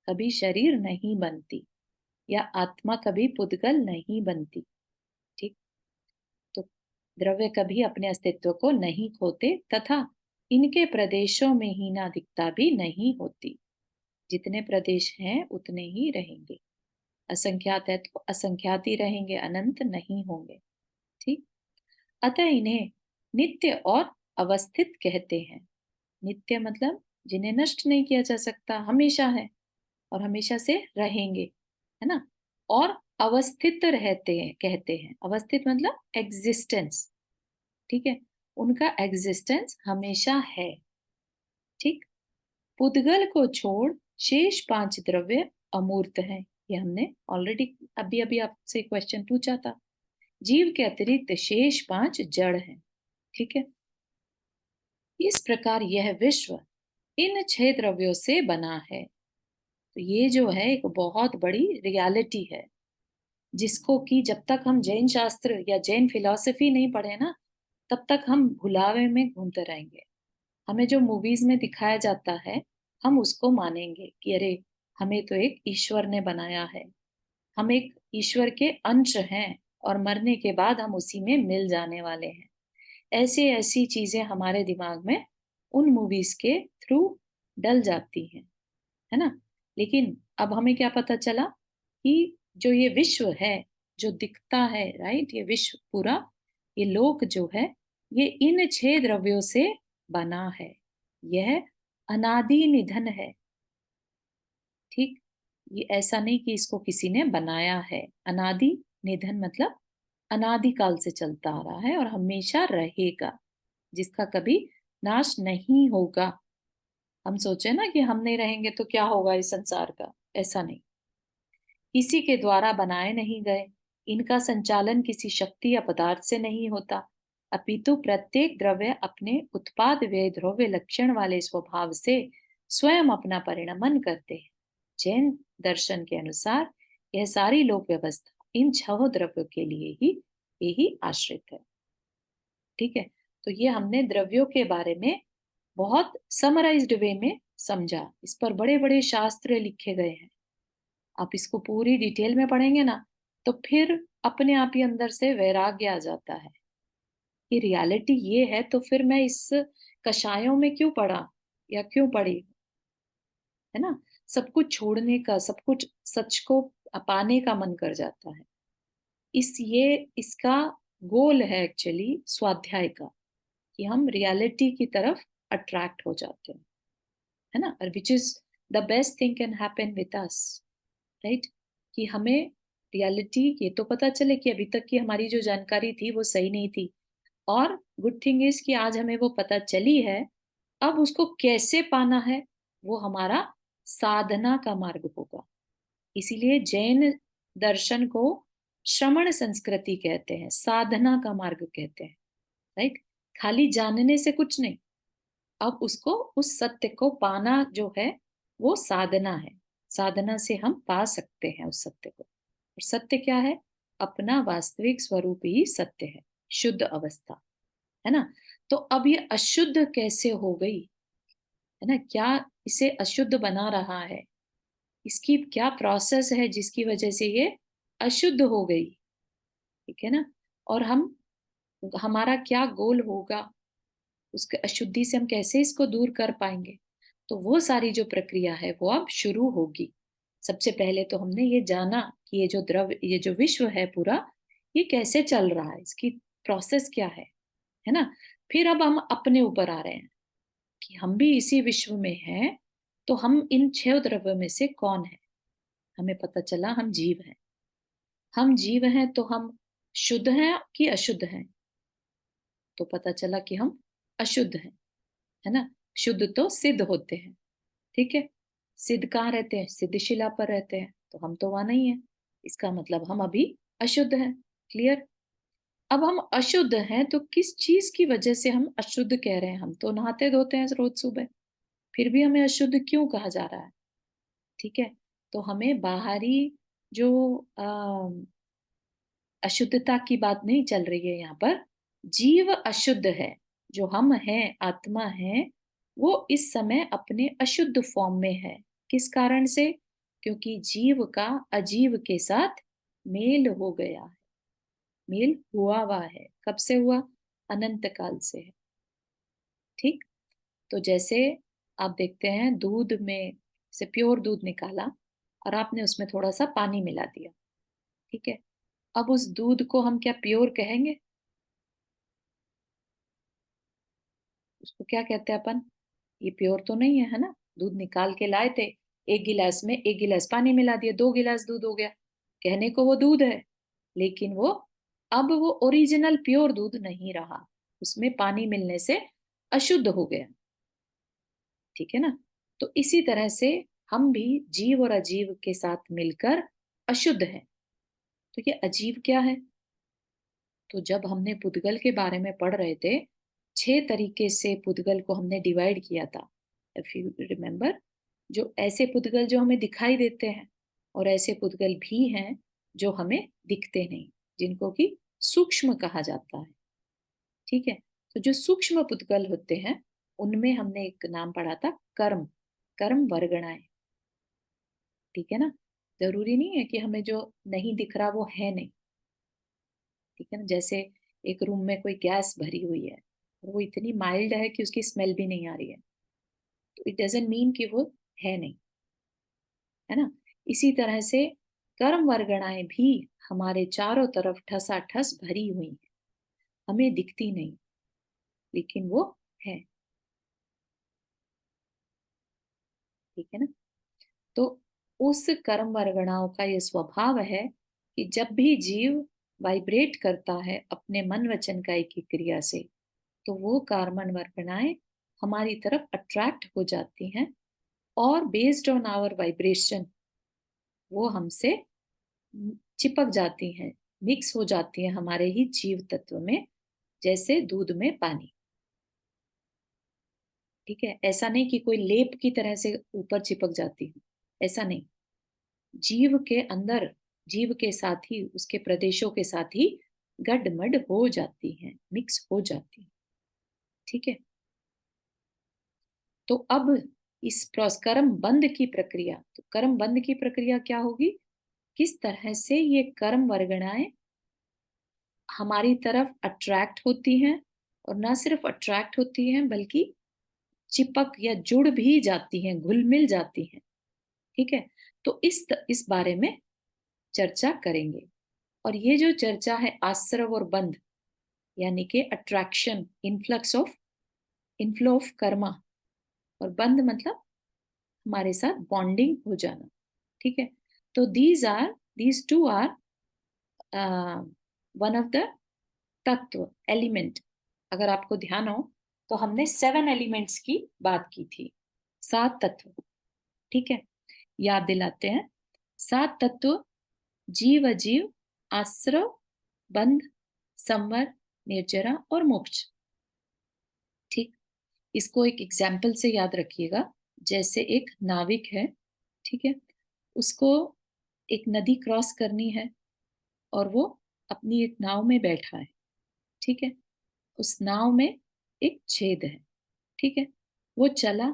S1: कभी शरीर नहीं बनती, या आत्मा कभी पुद्गल नहीं बनती, ठीक। तो द्रव्य कभी अपने अस्तित्व को नहीं खोते तथा इनके प्रदेशों में हीनाधिकता भी नहीं होती। जितने प्रदेश हैं उतने ही रहेंगे, असंख्यात है तो असंख्यात ही रहेंगे, अनंत नहीं होंगे, ठीक। अतः इन्हें नित्य और अवस्थित कहते हैं। नित्य मतलब जिन्हें नष्ट नहीं किया जा सकता, हमेशा है और हमेशा से रहेंगे, है ना। और अवस्थित रहते हैं कहते हैं। अवस्थित मतलब एग्जिस्टेंस, ठीक है, उनका एग्जिस्टेंस हमेशा है, ठीक। पुद्गल को छोड़ शेष 5 द्रव्य अमूर्त हैं, ये हमने ऑलरेडी अभी अभी आपसे क्वेश्चन पूछा था। जीव के अतिरिक्त शेष 5 जड़ हैं, ठीक है। इस प्रकार यह विश्व इन 6 द्रव्यों से बना है। तो ये जो है एक बहुत बड़ी रियलिटी है, जिसको कि जब तक हम जैन शास्त्र या जैन फिलॉसफी नहीं पढ़े ना, तब तक हम भुलावे में घूमते रहेंगे। हमें जो मूवीज में दिखाया जाता है हम उसको मानेंगे कि अरे हमें तो एक ईश्वर ने बनाया है, हम एक ईश्वर के अंश हैं और मरने के बाद हम उसी में मिल जाने वाले हैं। ऐसी ऐसी चीजें हमारे दिमाग में उन मूवीज के थ्रू डल जाती हैं, है ना। लेकिन अब हमें क्या पता चला कि जो ये विश्व है जो दिखता है, राइट, ये विश्व पूरा, ये लोक जो है, ये इन 6 द्रव्यों से बना है। यह अनादि निधन है, ठीक। ये ऐसा नहीं कि इसको किसी ने बनाया है। अनादि निधन मतलब अनादिकाल से चलता आ रहा है और हमेशा रहेगा, जिसका कभी नाश नहीं होगा। हम सोचे ना कि हम नहीं रहेंगे तो क्या होगा इस संसार का, ऐसा नहीं। किसी के द्वारा बनाए नहीं गए, इनका संचालन किसी शक्ति या पदार्थ से नहीं होता, अपितु प्रत्येक द्रव्य अपने उत्पाद व्यय द्रव्य लक्षण वाले स्वभाव से स्वयं अपना परिणमन करते हैं। जैन दर्शन के अनुसार यह सारी लोक व्यवस्था इन 6 द्रव्यों के लिए ही आश्रित है, ठीक है। तो ये हमने द्रव्यों के बारे में बहुत समराइज्ड वे में समझा। इस पर बड़े बड़े शास्त्र लिखे गए हैं। आप इसको पूरी डिटेल में पढ़ेंगे ना तो फिर अपने आप ही अंदर से वैराग्य आ जाता है कि रियलिटी ये है, तो फिर मैं इस कषायों में क्यों पड़ा या क्यों पड़ी, है ना। सब कुछ छोड़ने का, सब कुछ सच को पाने का मन कर जाता है। इसका गोल है एक्चुअली स्वाध्याय का, कि हम रियलिटी की तरफ अट्रैक्ट हो जाते हैं, है ना। और which is the best thing can happen with us, right. कि हमें रियलिटी ये तो पता चले कि अभी तक की हमारी जो जानकारी थी वो सही नहीं थी, और गुड थिंग इज कि आज हमें वो पता चली है। अब उसको कैसे पाना है वो हमारा साधना का मार्ग होगा। इसीलिए जैन दर्शन को श्रमण संस्कृति कहते हैं, साधना का मार्ग कहते हैं, राइट। खाली जानने से कुछ नहीं, अब उसको उस सत्य को पाना जो है वो साधना है। साधना से हम पा सकते हैं उस सत्य को। और सत्य क्या है? अपना वास्तविक स्वरूप ही सत्य है, शुद्ध अवस्था, है ना। तो अब ये अशुद्ध कैसे हो गई, है ना, क्या इसे अशुद्ध बना रहा है, इसकी क्या प्रोसेस है जिसकी वजह से ये अशुद्ध हो गई, ठीक है ना। और हमारा क्या गोल होगा, उसके अशुद्धि से हम कैसे इसको दूर कर पाएंगे। तो वो सारी जो प्रक्रिया है वो अब शुरू होगी। सबसे पहले तो हमने ये जाना कि ये जो विश्व है पूरा, ये कैसे चल रहा है, इसकी प्रोसेस क्या है ना। फिर अब हम अपने ऊपर आ रहे हैं कि हम भी इसी विश्व में हैं, तो हम इन 6 द्रव्यों में से कौन है। हमें पता चला हम जीव हैं। हम जीव हैं तो हम शुद्ध हैं कि अशुद्ध हैं, तो पता चला कि हम अशुद्ध हैं, है ना। शुद्ध तो सिद्ध होते हैं, ठीक है। सिद्ध कहाँ रहते हैं? सिद्धशिला पर रहते हैं। तो हम तो वहां नहीं है, इसका मतलब हम अभी अशुद्ध हैं। क्लियर? अब हम अशुद्ध हैं तो किस चीज की वजह से हम अशुद्ध कह रहे हैं? हम तो नहाते धोते हैं रोज सुबह, फिर भी हमें अशुद्ध क्यों कहा जा रहा है? ठीक है, तो हमें बाहरी जो अशुद्धता की बात नहीं चल रही है यहाँ पर। जीव अशुद्ध है, जो हम हैं, आत्मा है, वो इस समय अपने अशुद्ध फॉर्म में है। किस कारण से? क्योंकि जीव का अजीव के साथ मेल हो गया है, मेल हुआ है। कब से हुआ? अनंत काल से है। ठीक, तो जैसे आप देखते हैं दूध में से प्योर दूध निकाला और आपने उसमें थोड़ा सा पानी मिला दिया, ठीक है, अब उस दूध को हम क्या प्योर कहेंगे? उसको क्या कहते हैं अपन? ये प्योर तो नहीं है, है ना? दूध निकाल के लाए थे, एक गिलास में एक गिलास पानी मिला दिया, 2 गिलास दूध हो गया। कहने को वो दूध है, लेकिन वो अब वो ओरिजिनल प्योर दूध नहीं रहा, उसमें पानी मिलने से अशुद्ध हो गया। ठीक है ना? तो इसी तरह से हम भी जीव और अजीव के साथ मिलकर अशुद्ध हैं। तो ये अजीव क्या है? तो जब हमने पुद्गल के बारे में पढ़ रहे थे, 6 तरीके से पुद्गल को हमने डिवाइड किया था, इफ यू रिमेम्बर। जो ऐसे पुद्गल जो हमें दिखाई देते हैं, और ऐसे पुद्गल भी हैं जो हमें दिखते नहीं, जिनको कि सूक्ष्म कहा जाता है। ठीक है, तो जो सूक्ष्म पुद्गल होते हैं उनमें हमने एक नाम पढ़ा था कर्म, कर्म वर्गणाएं। ठीक है ना? जरूरी नहीं है कि हमें जो नहीं दिख रहा वो है नहीं। ठीक है ना? जैसे एक रूम में कोई गैस भरी हुई है, वो इतनी माइल्ड है कि उसकी स्मेल भी नहीं आ रही है, तो इट डजंट मीन कि वो है नहीं, है ना? इसी तरह से कर्म वर्गणाएं भी हमारे चारों तरफ ठसाठस भरी हुई हैं, हमें दिखती नहीं, लेकिन वो है। ठीक है ना? तो उस कर्म वर्गणाओं का ये स्वभाव है कि जब भी जीव वाइब्रेट करता है अपने मन वचन काया की क्रिया से, तो वो कार्बन वर्गणाएं हमारी तरफ अट्रैक्ट हो जाती हैं, और बेस्ड ऑन आवर वाइब्रेशन वो हमसे चिपक जाती हैं, मिक्स हो जाती हैं हमारे ही जीव तत्व में, जैसे दूध में पानी। ठीक है, ऐसा नहीं कि कोई लेप की तरह से ऊपर चिपक जाती है, ऐसा नहीं। जीव के अंदर, जीव के साथ ही, उसके प्रदेशों के साथ ही गडमड हो जाती हैं, मिक्स हो जाती हैं। ठीक है, तो अब इस कर्म बंद की प्रक्रिया, तो कर्म बंद की प्रक्रिया क्या होगी? किस तरह से ये कर्म वर्गणाएं हमारी तरफ अट्रैक्ट होती हैं, और ना सिर्फ अट्रैक्ट होती हैं बल्कि चिपक या जुड़ भी जाती हैं, घुल मिल जाती हैं। ठीक है, तो इस बारे में चर्चा करेंगे। और ये जो चर्चा है आश्रव और बंध, यानी कि अट्रैक्शन, इनफ्लो ऑफ कर्मा, और बंध मतलब हमारे साथ बॉन्डिंग हो जाना। ठीक है, तो these two are one of the तत्व, एलिमेंट। अगर आपको ध्यान हो तो हमने 7 एलिमेंट्स की बात की थी, 7 तत्व। ठीक है, याद दिलाते हैं। 7 तत्व: जीव अजीव, आश्रव, बंध, संवर, निर्जरा और मोक्ष। ठीक, इसको एक एग्जाम्पल से याद रखिएगा। जैसे एक नाविक है, ठीक है, उसको एक नदी क्रॉस करनी है, और वो अपनी एक नाव में बैठा है। ठीक है, उस नाव में एक छेद है। ठीक है, वो चला,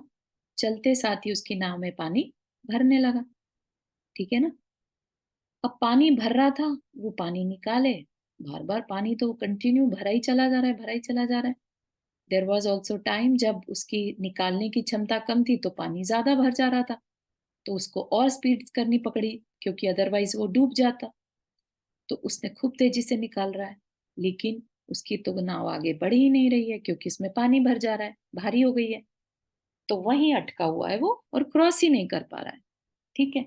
S1: चलते साथ ही उसकी नाव में पानी भरने लगा। ठीक है ना? अब पानी भर रहा था, वो पानी निकाले, बार बार पानी तो कंटिन्यू भरा ही चला जा रहा है, भरा ही चला जा रहा है। देयर वॉज ऑल्सो टाइम जब उसकी निकालने की क्षमता कम थी, तो पानी ज्यादा भर जा रहा था, तो उसको और स्पीड करनी पकड़ी, क्योंकि अदरवाइज वो डूब जाता। तो उसने खूब तेजी से निकाल रहा है, लेकिन उसकी तो नाव आगे बढ़ ही नहीं रही है, क्योंकि उसमें पानी भर जा रहा है, भारी हो गई है। तो वहीं अटका हुआ है वो, और क्रॉस ही नहीं कर पा रहा है। ठीक है,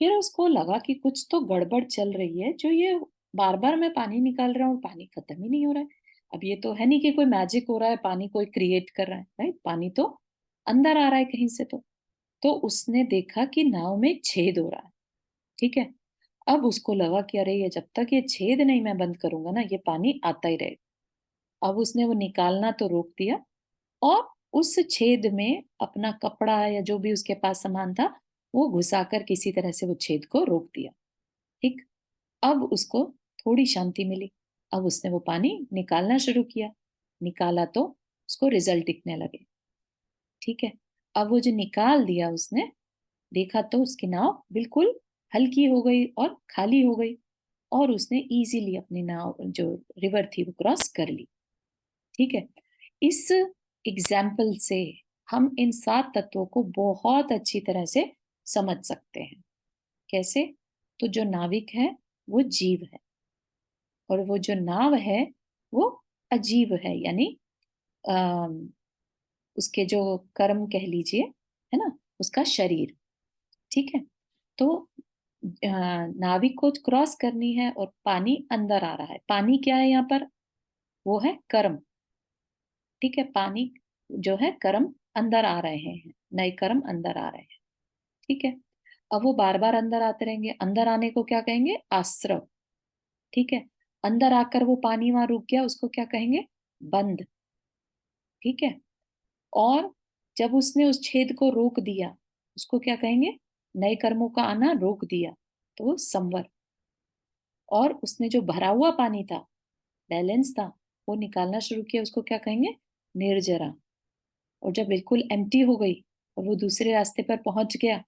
S1: फिर उसको लगा कि कुछ तो गड़बड़ चल रही है, जो ये बार बार मैं पानी निकाल रहा हूँ, पानी खत्म ही नहीं हो रहा है। अब ये तो है नहीं कि कोई मैजिक हो रहा है, पानी कोई क्रिएट कर रहा है, राइट? पानी तो अंदर आ रहा है कहीं से। तो उसने देखा कि नाव में छेद हो रहा है। ठीक है। अब उसको लगा कि अरे ये जब तक ये छेद नहीं मैं बंद करूंगा ना, ये पानी आता ही रहेगा। अब उसने वो निकालना तो रोक दिया और उस छेद में अपना कपड़ा या जो भी उसके पास सामान था वो घुसाकर किसी तरह से वो छेद को रोक दिया। ठीक। अब उसको थोड़ी शांति मिली। अब उसने वो पानी निकालना शुरू किया। निकाला तो उसको रिजल्ट दिखने लगे। ठीक है। अब वो जो निकाल दिया उसने, देखा तो उसकी नाव बिल्कुल हल्की हो गई और खाली हो गई और उसने इजीली अपनी नाव जो रिवर थी वो क्रॉस कर ली। ठीक है। इस एग्जाम्पल से हम इन 7 तत्वों को बहुत अच्छी तरह से समझ सकते हैं। कैसे? तो जो नाविक है वो जीव है और वो जो नाव है वो अजीव है, यानी उसके जो कर्म कह लीजिए, है ना, उसका शरीर। ठीक है। तो नाविक को क्रॉस करनी है और पानी अंदर आ रहा है। पानी क्या है यहाँ पर? वो है कर्म। ठीक है। पानी जो है कर्म अंदर आ रहे हैं, नए कर्म अंदर आ रहे हैं। ठीक है। अब वो बार बार अंदर आते रहेंगे। अंदर आने को क्या कहेंगे? आश्रव। ठीक है। अंदर आकर वो पानी वहां रुक गया, उसको क्या कहेंगे? बंध। ठीक है। और जब उसने उस छेद को रोक दिया, उसको क्या कहेंगे? नए कर्मों का आना रोक दिया, तो वो संवर। और उसने जो भरा हुआ पानी था, बैलेंस था, वो निकालना शुरू किया, उसको क्या कहेंगे? निर्जरा। और जब बिल्कुल एम्प्टी हो गई और वो दूसरे रास्ते पर पहुंच गया,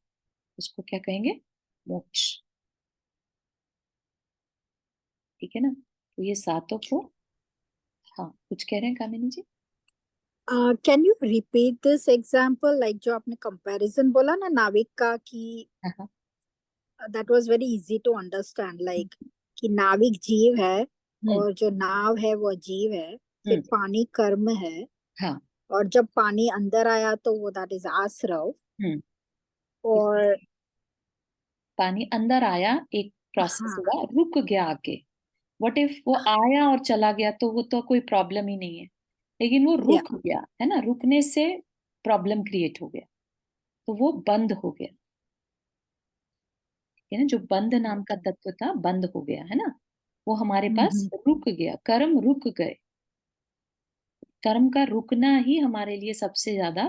S1: उसको क्या कहेंगे? मोक्ष। ठीक है ना। तो ये सातों को, हाँ कुछ कह रहे हैं Kamini ji?
S4: Can you repeat this example, like जो आपने कंपैरिजन बोला ना नाविक का, कि
S1: हाँ हाँ।
S4: That was very easy to understand, like कि नाविक जीव है
S1: हम्म
S4: और जो नाव है वो अजीव है, फिर
S1: हम्म।
S4: पानी कर्म है,
S1: हाँ।
S4: और जब पानी अंदर आया तो वो दैट इज आश्रव।
S1: हम्म।
S4: और
S1: पानी अंदर आया, एक प्रोसेस
S4: हाँ,
S1: हुआ, रुक गया आके। व्हाट इफ वो आया और चला गया, तो वो तो कोई प्रॉब्लम ही नहीं है। लेकिन वो
S4: या
S1: रुक गया, है ना, रुकने से प्रॉब्लम क्रिएट हो गया, तो वो बंद हो गया। है ना, जो बंद नाम का तत्व था बंद हो गया, है ना, वो हमारे पास रुक गया। कर्म रुक गए। कर्म का रुकना ही हमारे लिए सबसे ज्यादा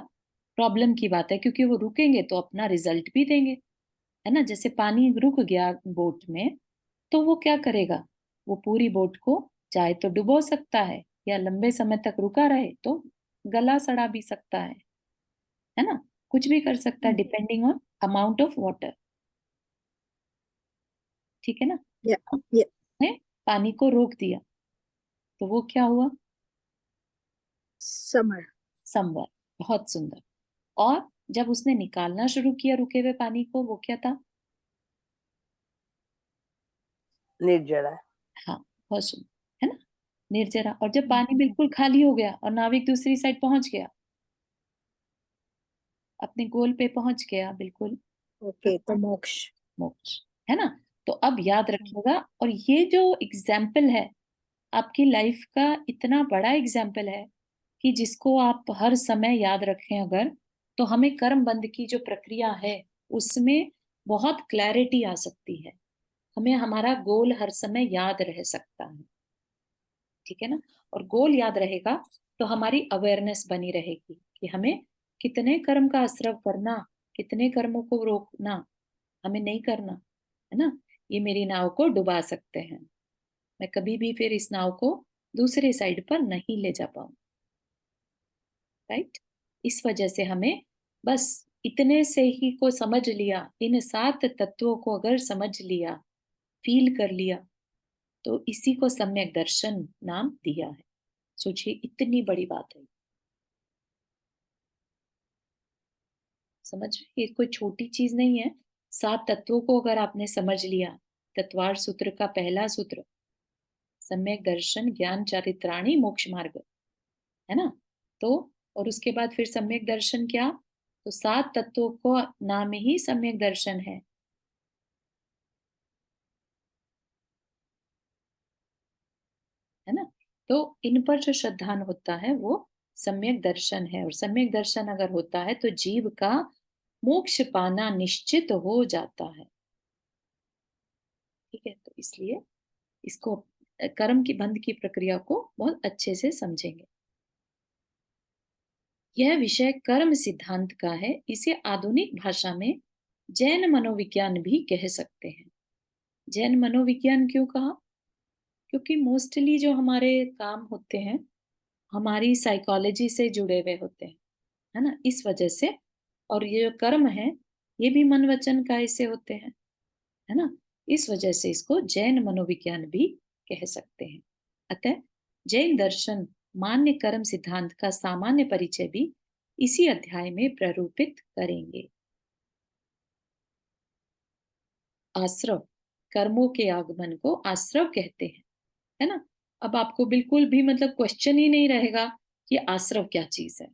S1: प्रॉब्लम की बात है, क्योंकि वो रुकेंगे तो अपना रिजल्ट भी देंगे। है ना, जैसे पानी रुक गया बोट में, तो वो क्या करेगा? वो पूरी बोट को चाहे तो डुबो सकता है या लंबे समय तक रुका रहे तो गला सड़ा भी सकता है ना, कुछ भी कर सकता है depending on amount of water. ठीक है ना।
S4: या
S1: अब
S4: या
S1: उसने पानी को रोक दिया, तो वो क्या हुआ?
S4: समर।
S1: संवर। बहुत सुंदर। और जब उसने निकालना शुरू किया रुके हुए पानी को, वो क्या था?
S3: निर्जरा।
S1: हाँ, बहुत सुंदर, है ना, निर्जरा। और जब पानी बिल्कुल खाली हो गया और नाविक दूसरी साइड पहुंच गया, अपने गोल पे पहुंच गया बिल्कुल,
S4: ओके, तो मोक्ष।
S1: मोक्ष। है ना। तो अब याद रखिएगा, और ये जो एग्जाम्पल है आपकी लाइफ का, इतना बड़ा एग्जाम्पल है कि जिसको आप हर समय याद रखें अगर, तो हमें कर्म बंध की जो प्रक्रिया है उसमें बहुत क्लैरिटी आ सकती है। हमें हमारा गोल हर समय याद रह सकता है। ठीक है ना। और गोल याद रहेगा तो हमारी अवेयरनेस बनी रहेगी कि हमें कितने कर्म का आश्रव करना, कितने कर्मों को रोकना, हमें नहीं करना। है ना। ये मेरी नाव को डुबा सकते हैं, मैं कभी भी फिर इस नाव को दूसरे साइड पर नहीं ले जा पाऊं। राइट। इस वजह से हमें बस इतने से ही को समझ लिया, इन 7 तत्वों को अगर समझ लिया, फील कर लिया, तो इसी को सम्यक दर्शन नाम दिया है। सोचिए इतनी बड़ी बात है। समझ रहे? ये कोई छोटी चीज नहीं है। 7 तत्वों को अगर आपने समझ लिया, तत्वार सूत्र का पहला सूत्र, सम्यक दर्शन ज्ञान चारित्राणी मोक्ष मार्ग, है ना। तो और उसके बाद फिर सम्यक दर्शन क्या? तो 7 तत्वों को नाम ही सम्यक दर्शन है ना। तो इन पर जो श्रद्धान होता है वो सम्यक दर्शन है, और सम्यक दर्शन अगर होता है तो जीव का मोक्ष पाना निश्चित हो जाता है। ठीक है, तो इसलिए इसको कर्म की बंध की प्रक्रिया को बहुत अच्छे से समझेंगे। यह विषय कर्म सिद्धांत का है। इसे आधुनिक भाषा में जैन मनोविज्ञान भी कह सकते हैं। जैन मनोविज्ञान क्यों कहा? क्योंकि मोस्टली जो हमारे काम होते हैं हमारी साइकोलॉजी से जुड़े हुए होते हैं, है ना, इस वजह से। और ये जो कर्म है ये भी मन वचन काय से होते हैं, है ना, इस वजह से इसको जैन मनोविज्ञान भी कह सकते हैं। अतः जैन दर्शन मान्य कर्म सिद्धांत का सामान्य परिचय भी इसी अध्याय में प्ररूपित करेंगे। आश्रव, कर्मों के आगमन को आश्रव कहते हैं, है ना। अब आपको बिल्कुल भी मतलब क्वेश्चन ही नहीं रहेगा कि आश्रव क्या चीज है।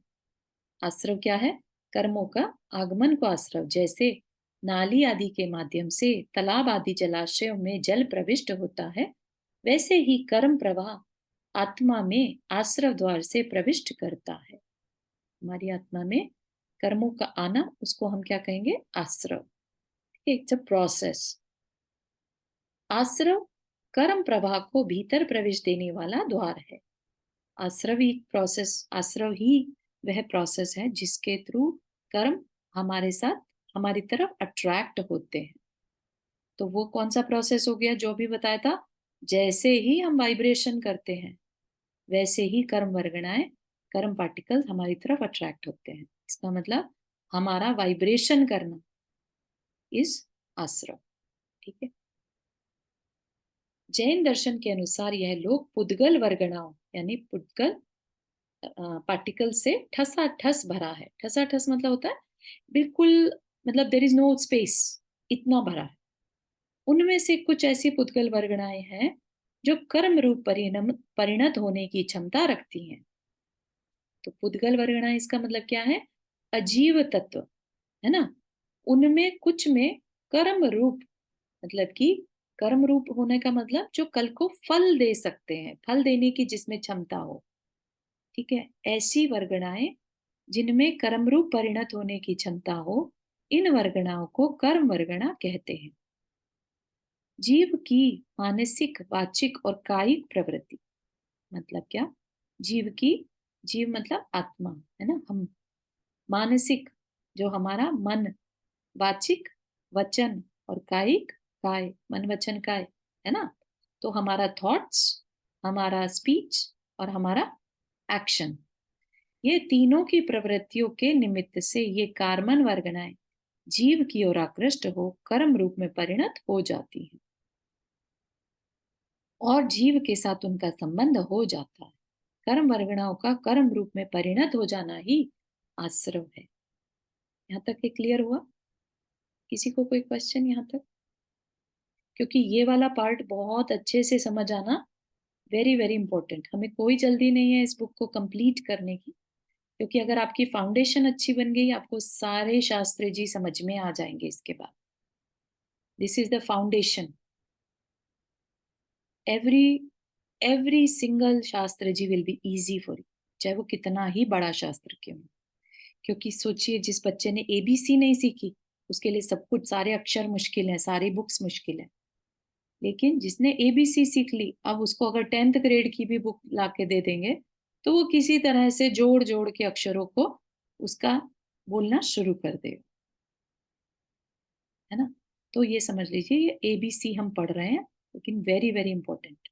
S1: आश्रव क्या है? कर्मों का आगमन को आश्रव, जैसे नाली आदि के माध्यम से तालाब आदि जलाशयों में जल प्रविष्ट होता है, वैसे ही कर्म प्रवाह आत्मा में आश्रव द्वार से प्रविष्ट करता है। हमारी आत्मा में कर्मों का आना, उसको हम क्या कहेंगे? आश्रव। It's a process. आश्रव कर्म प्रवाह को भीतर प्रवेश देने वाला द्वार है। आश्रव ही प्रोसेस, आश्रव ही वह प्रोसेस है जिसके थ्रू कर्म हमारे साथ हमारी तरफ अट्रैक्ट होते हैं। तो वो कौन सा प्रोसेस हो गया जो भी बताया था? जैसे ही हम वाइब्रेशन करते हैं वैसे ही कर्म वर्गणाएं, कर्म पार्टिकल्स हमारी तरफ अट्रैक्ट होते हैं। इसका मतलब हमारा वाइब्रेशन करना इज आश्रव। ठीक है। जैन दर्शन के अनुसार यह लोग पुद्गल वर्गणाओं यानी पुद्गल पार्टिकल से ठसा ठस भरा है। ठसा ठस मतलब होता है बिल्कुल, मतलब देयर इज नो स्पेस, इतना भरा है। उनमें से कुछ ऐसी पुद्गल वर्गणाएं हैं जो कर्म रूप परिणत होने की क्षमता रखती हैं। तो पुद्गल वर्गणाएं इसका मतलब क्या है? अजीव तत्व, है ना। उनमें कुछ में कर्म रूप, मतलब कि कर्म रूप होने का मतलब जो कल को फल दे सकते हैं, फल देने की जिसमें क्षमता हो। ठीक है, ऐसी वर्गणाएं जिनमें कर्म रूप परिणत होने की क्षमता हो, इन वर्गणाओं को कर्म वर्गणा कहते हैं। जीव की मानसिक, वाचिक और कायिक प्रवृत्ति, मतलब क्या? जीव की, जीव मतलब आत्मा, है ना। हम मानसिक, जो हमारा मन, वाचिक वचन और कायिक काय, मन वचन काय, है ना। तो हमारा थॉट्स, हमारा स्पीच और हमारा एक्शन, ये तीनों की प्रवृत्तियों के निमित्त से ये कार्बन वर्गणाएं जीव की ओर आकृष्ट हो कर्म रूप में परिणत हो जाती हैं और जीव के साथ उनका संबंध हो जाता है। कर्म वर्गणाओं का कर्म रूप में परिणत हो जाना ही आश्रव है। यहाँ तक ये क्लियर हुआ? किसी को कोई क्वेश्चन यहाँ तक? क्योंकि ये वाला पार्ट बहुत अच्छे से समझ आना वेरी वेरी इंपॉर्टेंट। हमें कोई जल्दी नहीं है इस बुक को कंप्लीट करने की, क्योंकि अगर आपकी फाउंडेशन अच्छी बन गई आपको सारे शास्त्र जी समझ में आ जाएंगे इसके बाद। This is the foundation. Every single shastra ji will be easy for you, चाहे वो कितना ही बड़ा शास्त्र क्यों हो। क्योंकि सोचिए, जिस बच्चे ने एबीसी नहीं सीखी उसके लिए सब कुछ, सारे अक्षर मुश्किल है, सारी बुक्स मुश्किल है। लेकिन जिसने एबीसी सीख ली, अब उसको अगर 10th ग्रेड की भी बुक ला के दे देंगे तो वो किसी तरह से जोड़ जोड़ के अक्षरों को उसका बोलना शुरू कर देगा, है ना। तो ये समझ लीजिए, ये एबीसी हम पढ़ रहे हैं, लेकिन वेरी वेरी इंपॉर्टेंट।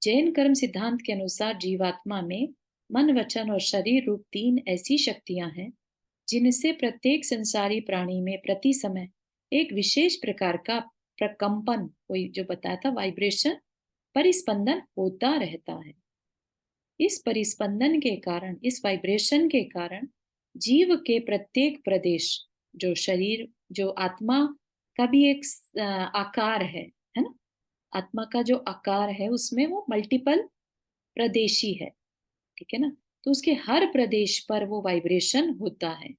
S1: जैन कर्म सिद्धांत के अनुसार जीवात्मा में मन, वचन और शरीर रूप 3 ऐसी शक्तियां हैं जिनसे प्रत्येक संसारी प्राणी में प्रति समय एक विशेष प्रकार का प्रकंपन, कोई जो बताया था वाइब्रेशन, परिस्पंदन होता रहता है। इस परिस्पंदन के कारण, इस वाइब्रेशन के कारण जीव के प्रत्येक प्रदेश, जो शरीर, जो आत्मा का भी एक आकार है ना, आत्मा का जो आकार है उसमें वो मल्टीपल प्रदेशी है, ठीक है ना। तो उसके हर प्रदेश पर वो वाइब्रेशन होता है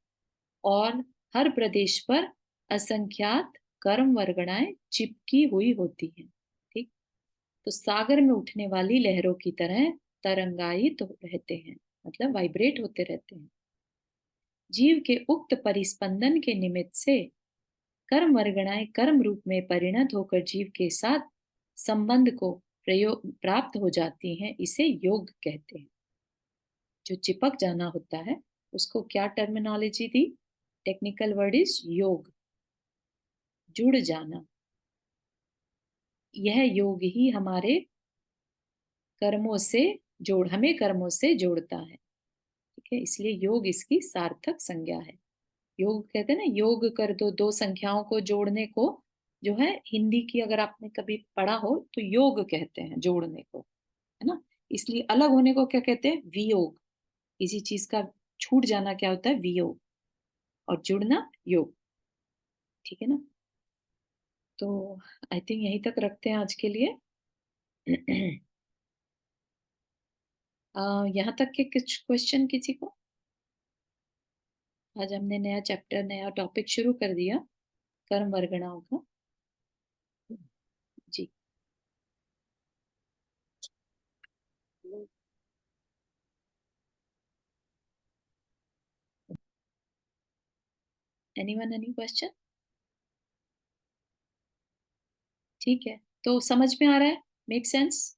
S1: और हर प्रदेश पर असंख्यात कर्म वर्गणाएं चिपकी हुई होती हैं। ठीक, तो सागर में उठने वाली लहरों की तरह तरंगायित रहते हैं, मतलब वाइब्रेट होते रहते हैं। जीव के उक्त परिस्पंदन के निमित्त से कर्म वर्गणाएं कर्म रूप में परिणत होकर जीव के साथ संबंध को प्राप्त हो जाती हैं, इसे योग कहते हैं। जो चिपक जाना होता है उसको क्या terminology the? Technical word is योग, जुड़ जाना। यह योग ही हमारे कर्मों से हमें कर्मों से जोड़ता है, ठीक है। इसलिए योग इसकी सार्थक संज्ञा है। योग कहते हैं ना, योग कर दो, दो संख्याओं को जोड़ने को जो है, हिंदी की अगर आपने कभी पढ़ा हो तो योग कहते हैं जोड़ने को, है ना। इसलिए अलग होने को क्या कहते हैं? वियोग। किसी चीज का छूट जाना क्या होता है? वियोग। और जुड़ना योग, ठीक है ना। तो आई थिंक यहीं तक रखते हैं आज के लिए। यहाँ तक के कुछ क्वेश्चन किसी को? आज हमने नया चैप्टर, नया टॉपिक शुरू कर दिया कर्म वर्गणाओं का। जी, एनीवन, एनी क्वेश्चन? ठीक है, तो समझ में आ रहा है? Make sense?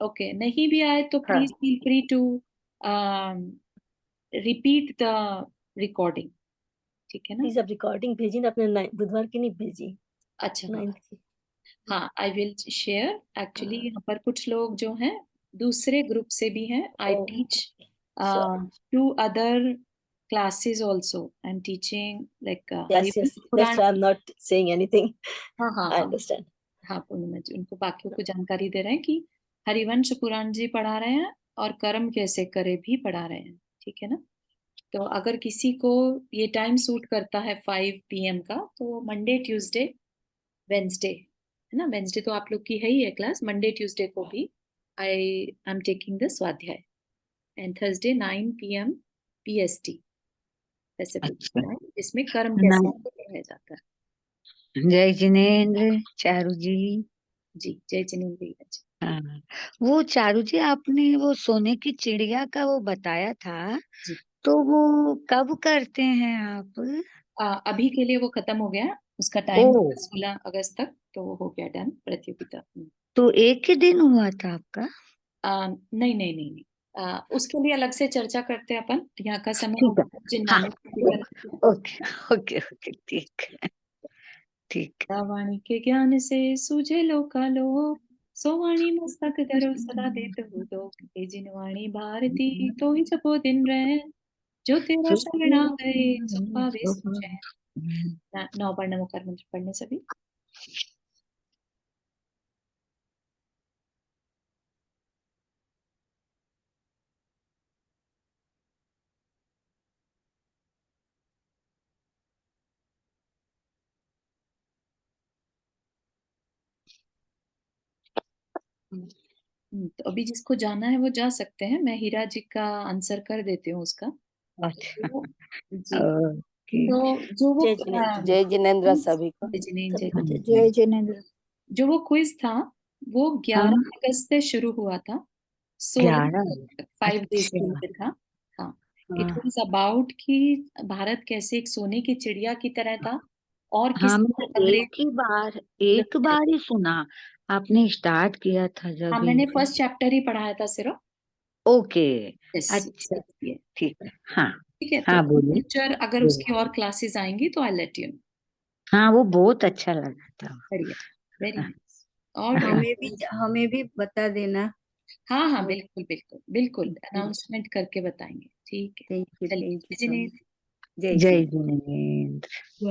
S1: ओके, नहीं भी आए तो
S3: हाँ।
S1: Please feel free to repeat the recording, ठीक है ना।
S5: प्लीज आप रिकॉर्डिंग भेजिए ना, अपने बुधवार की नहीं भेजिए,
S1: अच्छा, हाँ
S5: 9th की।
S1: हाँ, आई विल शेयर। एक्चुअली
S5: हाँ।
S1: यहाँ पर कुछ लोग जो हैं दूसरे ग्रुप से भी हैं। I
S5: Oh,
S1: teach
S5: sorry.
S1: 2 other classes also. I'm teaching like
S5: Yes,
S1: Harivansh
S5: yes. That's
S1: Purana.
S5: why I'm not saying anything.
S1: हाँ हाँ
S5: I
S1: हाँ
S5: understand.
S1: हाँ, पूर्णिमा जी उनको बाकियों को जानकारी दे रहे हैं कि हरिवंश पुराण जी पढ़ा रहे हैं और कर्म कैसे करे भी पढ़ा रहे हैं, ठीक है ना। तो अगर किसी को ये टाइम सूट करता है 5 PM का, तो मंडे ट्यूसडे वेंसडे, है ना, वेंसडे तो आप लोग की है ही है क्लास, मंडे ट्यूसडे को भी आई एम टेकिंग द स्वाध्याय, and Thursday 9 PM PST Pacific time, जिसमें कर्म कैसे पढ़ाया जाता है।
S6: जय जिनेन्द्र चारू जी।
S1: जी, जय जिनेन्द्र जी।
S6: हाँ, वो चारू जी आपने वो सोने की चिड़िया का वो बताया था,
S1: जी।
S6: तो वो कब करते हैं आप?
S1: अभी के लिए वो खत्म हो गया, उसका टाइम
S6: ओ,
S1: 16 अगस्त तक, तो वो हो गया डन प्रतियोगिता।
S6: तो एक ही दिन हुआ था आपका?
S1: नहीं नहीं नहीं नहीं, उसके लिए अलग से चर्चा करते हैं अपन, यहाँ का समय हो
S6: ठीक है,
S1: गया, जिन
S6: हाँ,
S1: नानक
S6: ओके ओके ओके, ठीक है, ठीक है।
S1: वाणी के ज्ञान से सूझे लोका लोक, सो वाणी मस्तक धरो सदा देत हो दो, हे जिन वाणी भारती तो ही जपो दिन रहे, जो तेरा शरणा गए सो पावे सुचैन। 9 बार नमोकार मंत्र पढ़ने सभी। तो अभी जिसको जाना है वो जा सकते हैं, मैं हीरा जी का आंसर कर देती हूँ उसका।
S6: अच्छा,
S1: तो जी,
S6: ओके,
S1: तो जो वो
S5: जय जिनेन्द्र।
S3: जय जिनेन्द्र सभी को।
S1: जय जिनेन्द्र, जय
S5: सबको
S1: जिनेन्द्र।
S4: जय जिनेन्द्र।
S1: जो वो क्विज था वो 11
S6: हाँ,
S1: अगस्त से शुरू हुआ था, 16
S6: 11,
S1: 5 डेज के
S6: अच्छा,
S1: लिए था। हाँ, इट
S6: हाँ,
S1: वाज अबाउट कि भारत कैसे एक सोने की चिड़िया की तरह था, और किस
S6: हाँ, मैंने
S1: अंग्रेज।
S6: एक बार ही सुना, आपने स्टार्ट किया था
S1: हाँ,
S6: जब
S1: मैंने
S6: ही।
S1: फर्स्ट चैप्टर ही पढ़ाया था सिर्फ।
S6: ओके,
S1: यस,
S6: अच्छा,
S1: इसलिए
S6: ठीक है, हाँ,
S1: ठीक है। तो
S6: हाँ, बोलिए,
S1: फ्यूचर अगर
S6: बोलिए।
S1: उसकी और क्लासेस आएंगी तो आई लेट यू नो।
S6: हाँ, वो बहुत अच्छा लगा था।
S1: बढ़िया, वेरी
S6: हाँ,
S1: नाइस। और
S2: हमें भी बता देना।
S1: हाँ हाँ,
S2: वो-
S1: बिल्कुल बिल्कुल बिल्कुल, अनाउंसमेंट करके बताएंगे, ठीक है।
S2: थैंक यू
S1: चलिए,
S2: सो मच।
S1: जिनेन्द्र।
S2: जय
S6: जय
S2: श्री
S6: जिनेन्द्र।